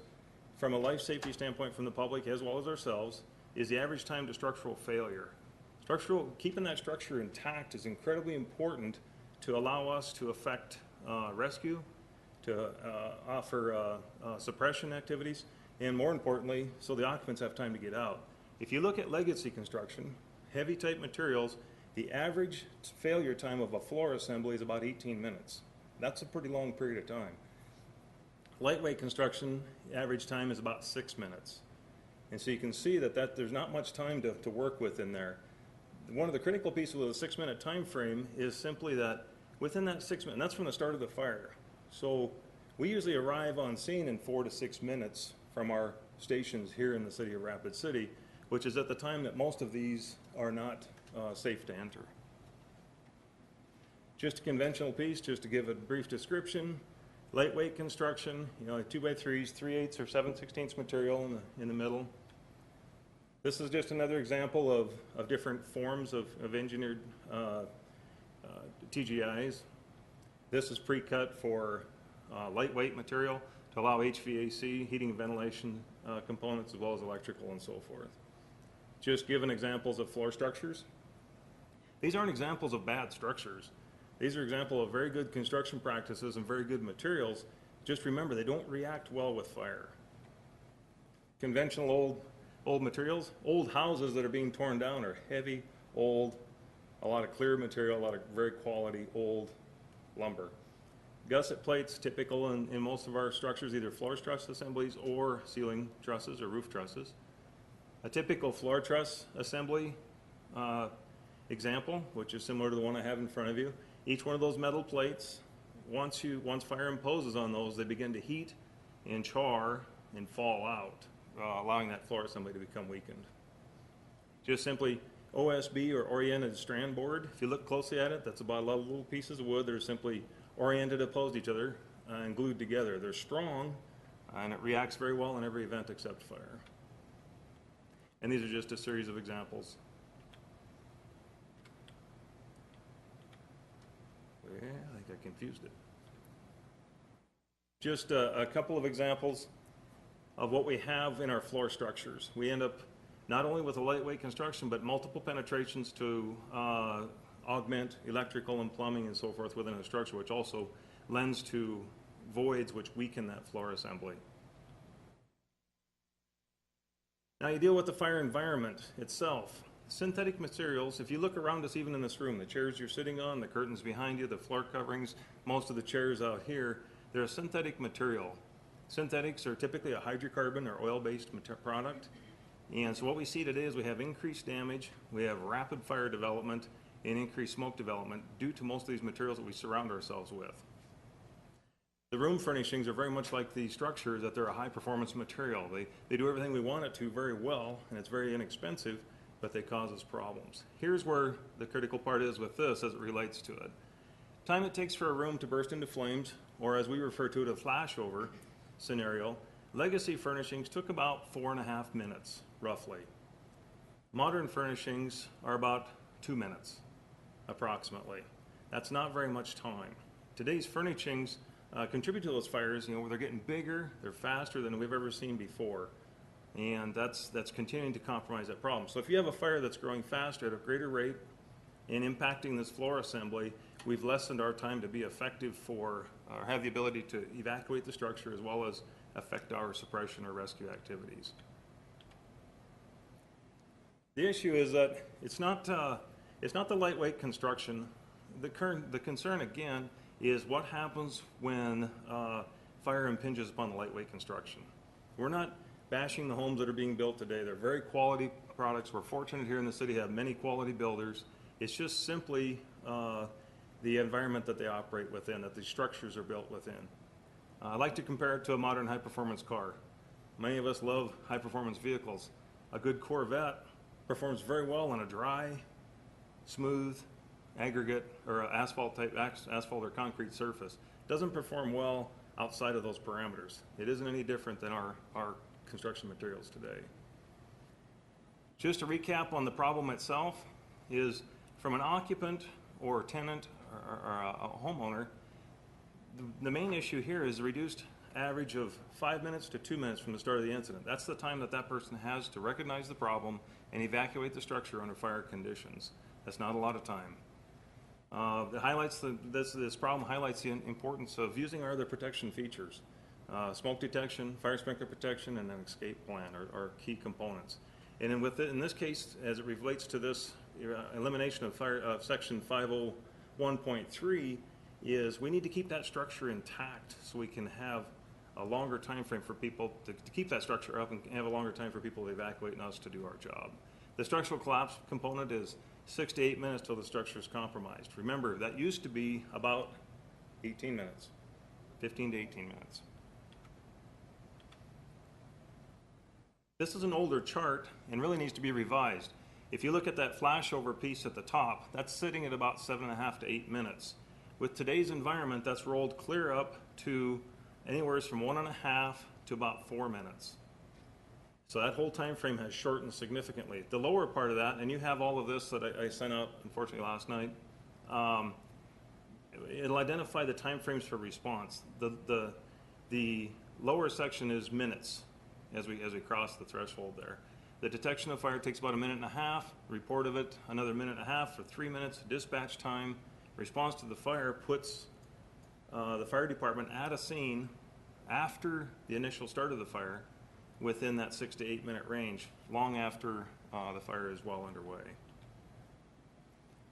from a life safety standpoint from the public as well as ourselves, is the average time to structural failure. Keeping that structure intact is incredibly important to allow us to effect rescue, to offer suppression activities, and more importantly, so the occupants have time to get out. If you look at legacy construction, heavy type materials, the average failure time of a floor assembly is about 18 minutes. That's a pretty long period of time. Lightweight construction, average time is about 6 minutes. And so you can see that there's not much time to work with in there. One of the critical pieces of the 6-minute time frame is simply that within that 6 minutes, and that's from the start of the fire. So we usually arrive on scene in 4 to 6 minutes from our stations here in the city of Rapid City, which is at the time that most of these are not safe to enter. Just a conventional piece, just to give a brief description. Lightweight construction, 2x3s, 3/8 or 7/16 material in the middle. This is just another example of different forms of engineered TGIs. This is pre-cut for lightweight material to allow HVAC, heating and ventilation components, as well as electrical and so forth. Just given examples of floor structures. These aren't examples of bad structures. These are examples of very good construction practices and very good materials. Just remember, they don't react well with fire. Conventional old materials, old houses that are being torn down are heavy, old, a lot of clear material, a lot of very quality old lumber. Gusset plates, typical in most of our structures, either floor truss assemblies or ceiling trusses or roof trusses. A typical floor truss assembly example, which is similar to the one I have in front of you. Each one of those metal plates, once fire imposes on those, they begin to heat and char and fall out, allowing that floor assembly to become weakened. Just simply OSB or oriented strand board. If you look closely at it, that's about 11 little pieces of wood that are simply oriented opposed to each other and glued together. They're strong and it reacts very well in every event except fire. And these are just a series of examples. Yeah, I think I confused it. Just a couple of examples of what we have in our floor structures. We end up not only with a lightweight construction, but multiple penetrations to augment electrical and plumbing and so forth within a structure, which also lends to voids which weaken that floor assembly. Now you deal with the fire environment itself. Synthetic materials, if you look around us even in this room, the chairs you're sitting on, the curtains behind you, the floor coverings, most of the chairs out here, they're a synthetic material. Synthetics are typically a hydrocarbon or oil-based product. And so what we see today is we have increased damage, we have rapid fire development, and increased smoke development due to most of these materials that we surround ourselves with. The room furnishings are very much like the structures, that they're a high-performance material. They do everything we want it to very well, and it's very inexpensive, but they cause us problems. Here's where the critical part is with this as it relates to it. Time it takes for a room to burst into flames, or as we refer to it, a flashover scenario, legacy furnishings took about 4.5 minutes, roughly. Modern furnishings are about 2 minutes, approximately. That's not very much time. Today's furnishings contribute to those fires, where they're getting bigger, they're faster than we've ever seen before. And that's continuing to compromise that problem. So if you have a fire that's growing faster at a greater rate and impacting this floor assembly, we've lessened our time to be effective or have the ability to evacuate the structure as well as affect our suppression or rescue activities. The issue is that it's not the lightweight construction. The concern again is what happens when fire impinges upon the lightweight construction. We're not bashing the homes that are being built today. They're very quality products. We're fortunate here in the city to have many quality builders. It's just simply the environment that they operate within, that the structures are built within. I like to compare it to a modern high-performance car. Many of us love high-performance vehicles. A good Corvette performs very well on a dry, smooth, aggregate or asphalt or concrete surface. Doesn't perform well outside of those parameters. It isn't any different than our construction materials today. Just to recap on the problem itself is from an occupant or tenant or a homeowner, the main issue here is the reduced average of 5 minutes to 2 minutes from the start of the incident. That's the time that person has to recognize the problem and evacuate the structure under fire conditions. That's not a lot of time. This problem highlights the importance of using our other protection features. Smoke detection, fire sprinkler protection, and an escape plan are key components. And in this case, as it relates to this elimination of section 501.3, is we need to keep that structure intact so we can have a longer time frame for people to keep that structure up and have a longer time for people to evacuate and us to do our job. The structural collapse component is 6 to 8 minutes till the structure is compromised. Remember, that used to be about 18 minutes, 15 to 18 minutes. This is an older chart and really needs to be revised. If you look at that flashover piece at the top, that's sitting at about 7.5 to 8 minutes. With today's environment, that's rolled clear up to anywhere from 1.5 to about 4 minutes. So that whole time frame has shortened significantly. The lower part of that, and you have all of this that I sent out, unfortunately, last night, it'll identify the time frames for response. The lower section is minutes as we cross the threshold there. The detection of fire takes about 1.5 minutes, report of it another 1.5 minutes for 3 minutes, dispatch time. Response to the fire puts the fire department at a scene after the initial start of the fire within that 6 to 8 minute range, long after the fire is well underway.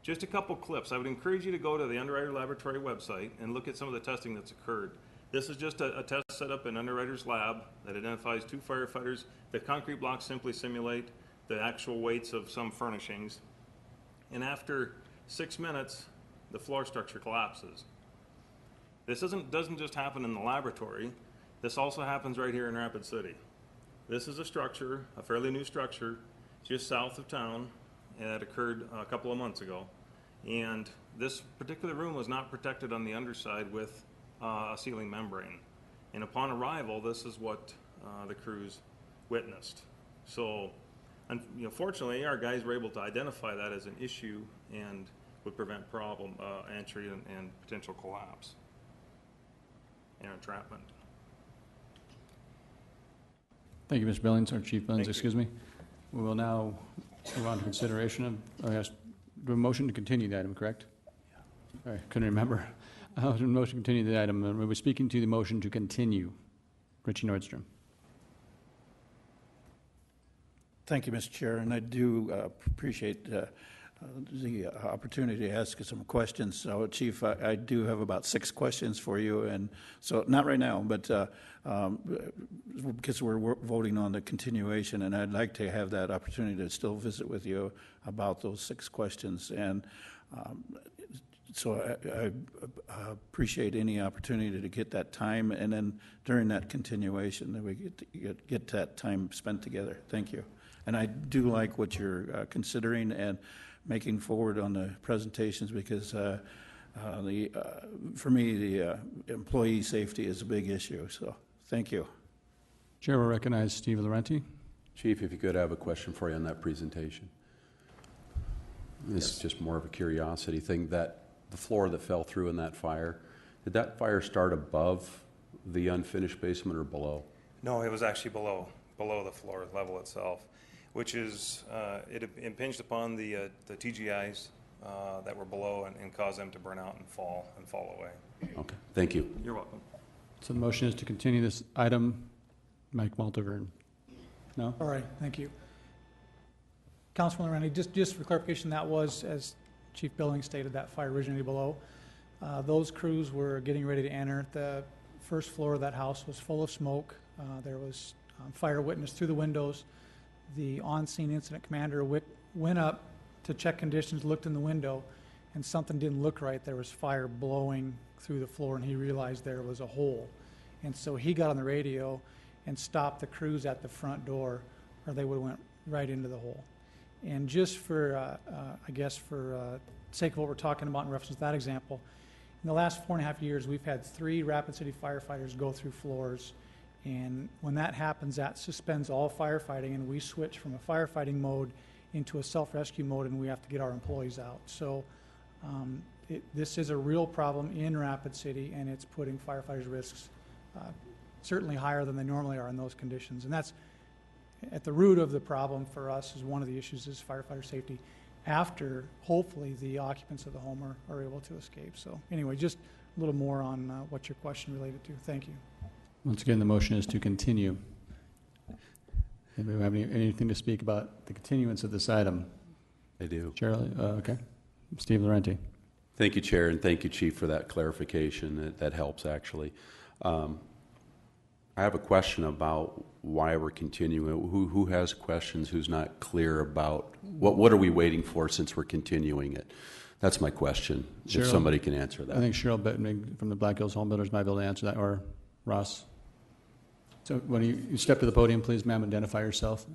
Just a couple clips. I would encourage you to go to the Underwriter Laboratory website and look at some of the testing that's occurred. This is just a test set up in Underwriter's lab that identifies 2 firefighters. The concrete blocks simply simulate the actual weights of some furnishings. And after 6 minutes, the floor structure collapses. This doesn't just happen in the laboratory. This also happens right here in Rapid City. This is a structure, a fairly new structure, just south of town, and that occurred a couple of months ago. And this particular room was not protected on the underside with a sealing membrane. And upon arrival, this is what the crews witnessed. So, fortunately, our guys were able to identify that as an issue and would prevent problem entry and potential collapse and entrapment. Thank you, Mr. Billings, or Chief Billings, Thank you. excuse me. We will now move on to consideration of, do a motion to continue the item, correct? All right, couldn't remember. Motion to continue the item, and we were speaking to the motion to continue. Richie Nordstrom. Thank you, Mr. Chair, and I do appreciate the opportunity to ask some questions. So, Chief, I do have about 6 questions for you, and so not right now, but because we're voting on the continuation, and I'd like to have that opportunity to still visit with you about those 6 questions. And so I appreciate any opportunity to get that time, and then during that continuation, that we get that time spent together. Thank you. And I do like what you're considering and making forward on the presentations, because for me, the employee safety is a big issue. So thank you. Chair will recognize Steve Laurenti. Chief, if you could, I have a question for you on that presentation. This is just more of a curiosity thing. That the floor that fell through in that fire, did that fire start above the unfinished basement or below? No, it was actually below the floor level itself, which is, it impinged upon the TGIs that were below and caused them to burn out and fall away. Okay, thank you. You're welcome. So the motion is to continue this item. Mike Maltaverne. No? All right, thank you. Councilman Randy, just for clarification, that was, as Chief Billings stated, that fire originated below. Those crews were getting ready to enter. The first floor of that house was full of smoke. There was fire witnessed through the windows. The on-scene incident commander went up to check conditions, looked in the window, and something didn't look right. There was fire blowing through the floor, and he realized there was a hole. And so he got on the radio and stopped the crews at the front door, or they would have went right into the hole. And just for, I guess, for sake of what we're talking about in reference to that example, in the last 4.5 years, we've had 3 Rapid City firefighters go through floors. And when that happens, that suspends all firefighting, and we switch from a firefighting mode into a self-rescue mode, and we have to get our employees out. So this is a real problem in Rapid City, and it's putting firefighters' risks certainly higher than they normally are in those conditions. And that's at the root of the problem for us. Is one of the issues is firefighter safety after, hopefully, the occupants of the home are able to escape. So anyway, just a little more on what your question related to. Thank you. Once again, the motion is to continue. Anybody have anything to speak about the continuance of this item? I do. Chair, okay. Steve Laurenti. Thank you, Chair, and thank you, Chief, for that clarification. That helps, actually. I have a question about why we're continuing. Who has questions? Who's not clear about what are we waiting for since we're continuing it? That's my question. Cheryl, if somebody can answer that. I think Cheryl Bettman from the Black Hills Home Builders might be able to answer that, or Ross. So when you step to the podium, please, ma'am, identify yourself.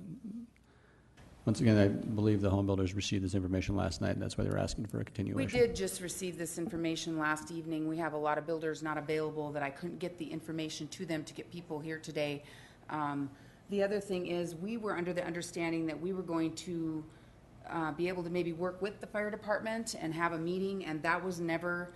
Once again, I believe the home builders received this information last night, and that's why they were asking for a continuation. We did just receive this information last evening. We have a lot of builders not available that I couldn't get the information to them to get people here today. The other thing is we were under the understanding that we were going to be able to maybe work with the fire department and have a meeting, and that was never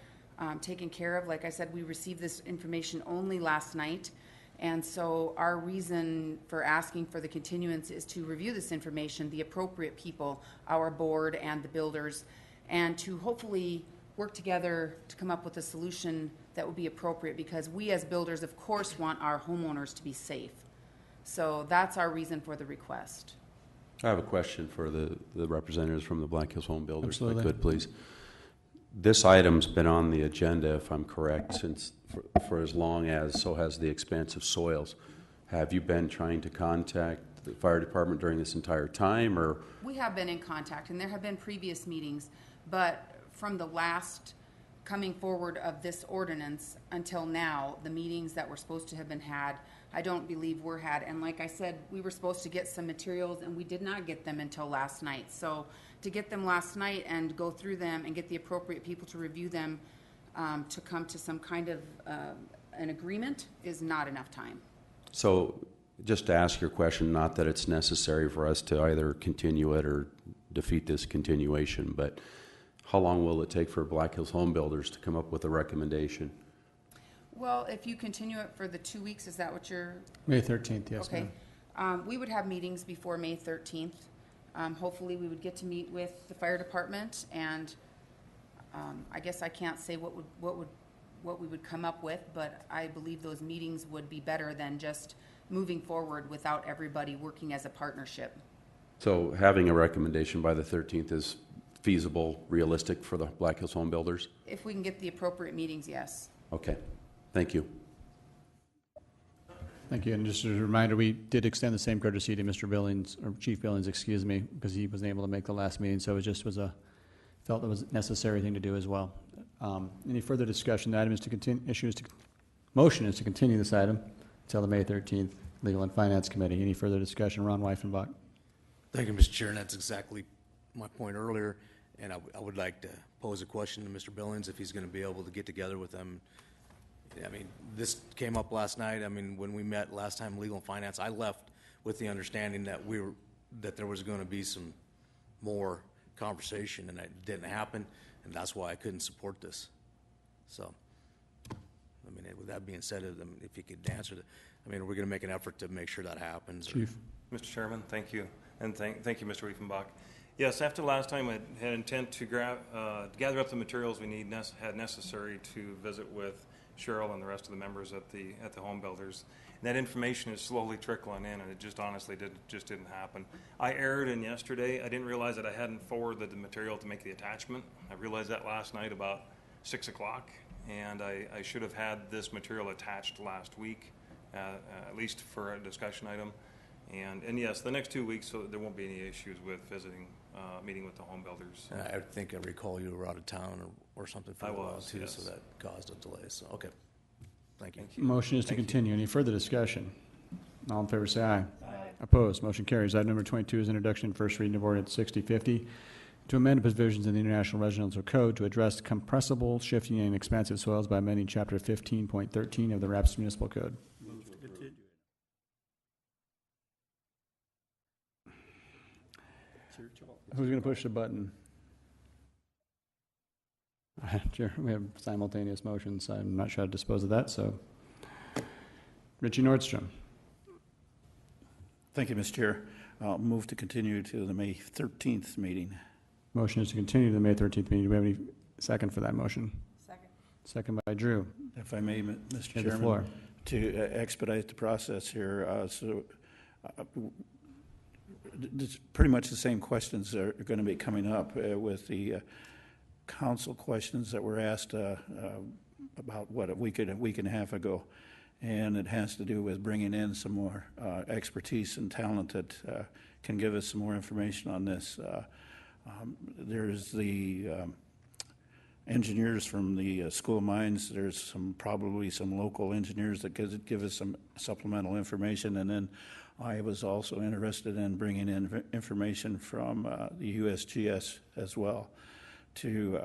taken care of. Like I said, we received this information only last night. And so our reason for asking for the continuance is to review this information, the appropriate people, our board and the builders, and to hopefully work together to come up with a solution that would be appropriate, because we as builders, of course, want our homeowners to be safe. So that's our reason for the request. I have a question for the representatives from the Black Hills Home Builders, Absolutely. if I could, please. This item's been on the agenda, if I'm correct, since for as long as, so has the expansive soils. Have you been trying to contact the fire department during this entire time, or? We have been in contact, and there have been previous meetings, but from the last coming forward of this ordinance until now, the meetings that were supposed to have been had, I don't believe were had. And like I said, we were supposed to get some materials, and we did not get them until last night. So to get them last night and go through them and get the appropriate people to review them, to come to some kind of an agreement is not enough time. So just to ask your question, not that it's necessary for us to either continue it or defeat this continuation, but how long will it take for Black Hills Home Builders to come up with a recommendation? Well, if you continue it for the 2 weeks, is that what you're? May 13th, yes, Okay. ma'am. We would have meetings before May 13th. Hopefully, we would get to meet with the fire department, and I guess I can't say what we would come up with, but I believe those meetings would be better than just moving forward without everybody working as a partnership. So having a recommendation by the 13th is feasible, realistic for the Black Hills Home Builders? If we can get the appropriate meetings, yes. Okay, thank you. Thank you. And just as a reminder, we did extend the same courtesy to Mr. Billings, or Chief Billings, excuse me, because he wasn't able to make the last meeting, so it just was felt it was a necessary thing to do as well. Any further discussion? The item is to continue, motion is to continue this item until the May 13th Legal and Finance Committee. Any further discussion? Ron Weifenbach. Thank you, Mr. Chair, and that's exactly my point earlier. And I would like to pose a question to Mr. Billings if he's going to be able to get together with them. I mean, this came up last night. I mean, when we met last time, Legal and Finance, I left with the understanding that that there was going to be some more conversation, and it didn't happen, and that's why I couldn't support this. So, I mean, with that being said, if you could answer that, I mean, we're going to make an effort to make sure that happens. Chief. Mr. Chairman, thank you, and thank you, Mr. Riefenbach. Yes, after last time, I had intent to gather up the materials we had necessary to visit with Cheryl and the rest of the members at the Home Builders. And that information is slowly trickling in, and it just honestly didn't happen. I erred in yesterday. I didn't realize that I hadn't forwarded the material to make the attachment. I realized that last night about 6 o'clock, and I should have had this material attached last week, at least for a discussion item. And yes, the next 2 weeks, so there won't be any issues with meeting with the Home Builders. And I think I recall you were out of town or something for a while too, yes. so that caused a delay. So, okay. Thank you. Motion is to continue. Any further discussion? All in favor say aye. Aye. Opposed? Motion carries. Item number 22 is introduction and first reading of ordinance 6050 to amend provisions in the International Residential Code to address compressible, shifting, and expansive soils by amending Chapter 15.13 of the Rapids Municipal Code. Who's going to push the button? Chair, we have simultaneous motions. I'm not sure how to dispose of that, so. Richie Nordstrom. Thank you, Mr. Chair. I'll move to continue to the May 13th meeting. Motion is to continue to the May 13th meeting. Do we have any second for that motion? Second. Second by Drew. If I may, Mr. You have Chairman. the floor. To expedite the process here, it's pretty much the same questions that are going to be coming up with the council questions that were asked about, a week and a half ago. And it has to do with bringing in some more expertise and talent that can give us some more information on this. There's the engineers from the School of Mines. There's probably some local engineers that give us some supplemental information. And then I was also interested in bringing in information from the USGS as well to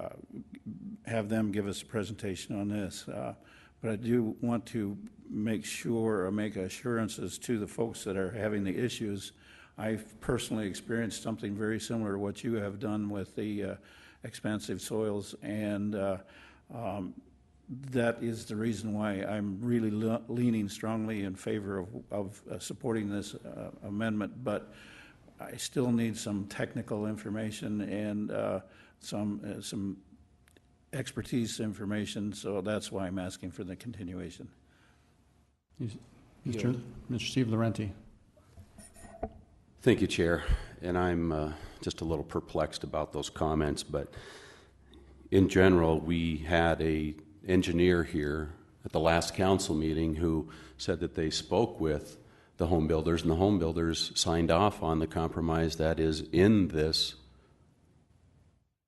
have them give us a presentation on this. But I do want to make sure or make assurances to the folks that are having the issues. I've personally experienced something very similar to what you have done with the expansive soils, and that is the reason why I'm really leaning strongly in favor of supporting this amendment. But I still need some technical information and some expertise information, so that's why I'm asking for the continuation. Mr. Steve Laurenti. Thank you, Chair. and I'm just a little perplexed about those comments, but in general, we had a engineer here at the last council meeting who said that they spoke with the home builders, and the home builders signed off on the compromise that is in this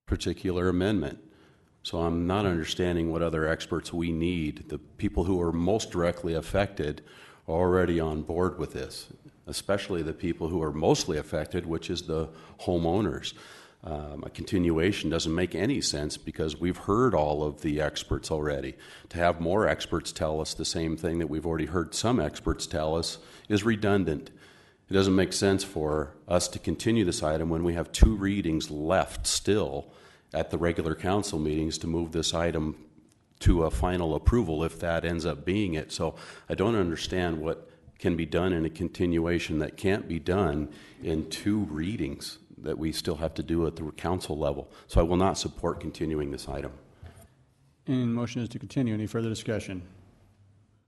particular amendment. So I'm not understanding what other experts we need. The people who are most directly affected are already on board with this, especially the people who are mostly affected, which is the homeowners. A continuation doesn't make any sense because we've heard all of the experts already. To have more experts tell us the same thing that we've already heard some experts tell us is redundant. It doesn't make sense for us to continue this item when we have 2 readings left still at the regular council meetings to move this item to a final approval if that ends up being it. So I don't understand what can be done in a continuation that can't be done in 2 readings that we still have to do at the council level. So I will not support continuing this item. And motion is to continue. Any further discussion?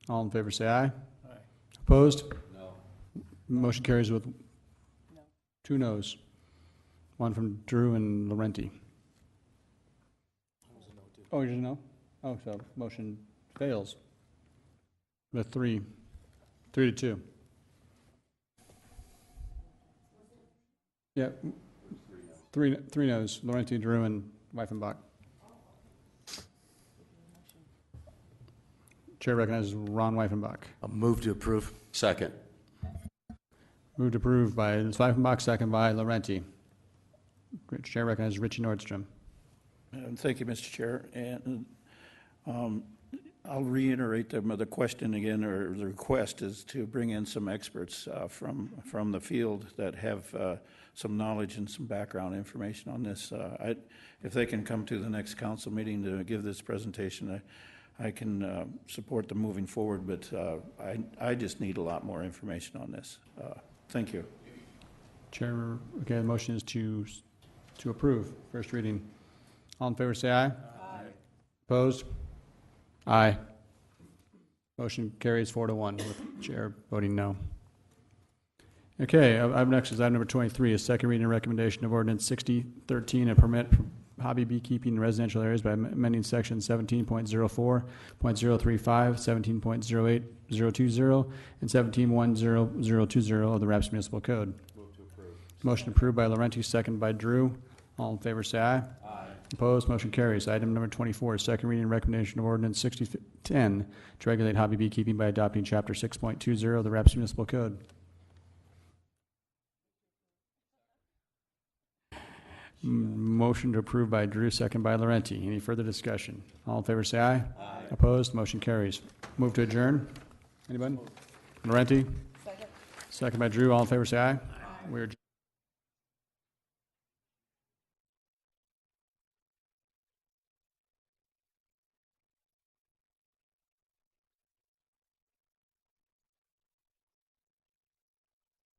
All in favor say aye. Aye. Opposed? No. Motion carries with 2 noes. One from Drew and Laurenti. Oh, you're a no? Oh, so motion fails with 3 to 2. Yeah, three noes. Laurenti, Drew, and Weifenbach. Chair recognizes Ron Weifenbach. I'll move to approve. Second. Moved approved by Weifenbach, second by Laurenti. Chair recognizes Richie Nordstrom. Thank you, Mr. Chair. And I'll reiterate the question again, or the request is to bring in some experts from the field that have some knowledge and some background information on this. If they can come to the next council meeting to give this presentation, I can support them moving forward, but I just need a lot more information on this. Thank you. Chair, okay, the motion is to approve first reading. All in favor say aye. Aye. Opposed? Aye. Motion carries 4-1 with chair voting no. Okay, up next is item number 23, a second reading and recommendation of ordinance 6013, a permit for hobby beekeeping in residential areas by amending section 17.04, .035, 17.08020, and 17.10020 of the Rapids Municipal Code. Move to approve. Motion approved by Laurenti, second by Drew. All in favor say aye. Aye. Opposed? Motion carries. Item number 24, second reading and recommendation of ordinance 6010 to regulate hobby beekeeping by adopting chapter 6.20 of the Rapids Municipal Code. Motion to approve by Drew, second by Laurenti. Any further discussion? All in favor say aye. Aye. Opposed? Motion carries. Move to adjourn. Anybody? Laurenti? Second. Second by Drew. All in favor say aye. Aye. We're adjourned.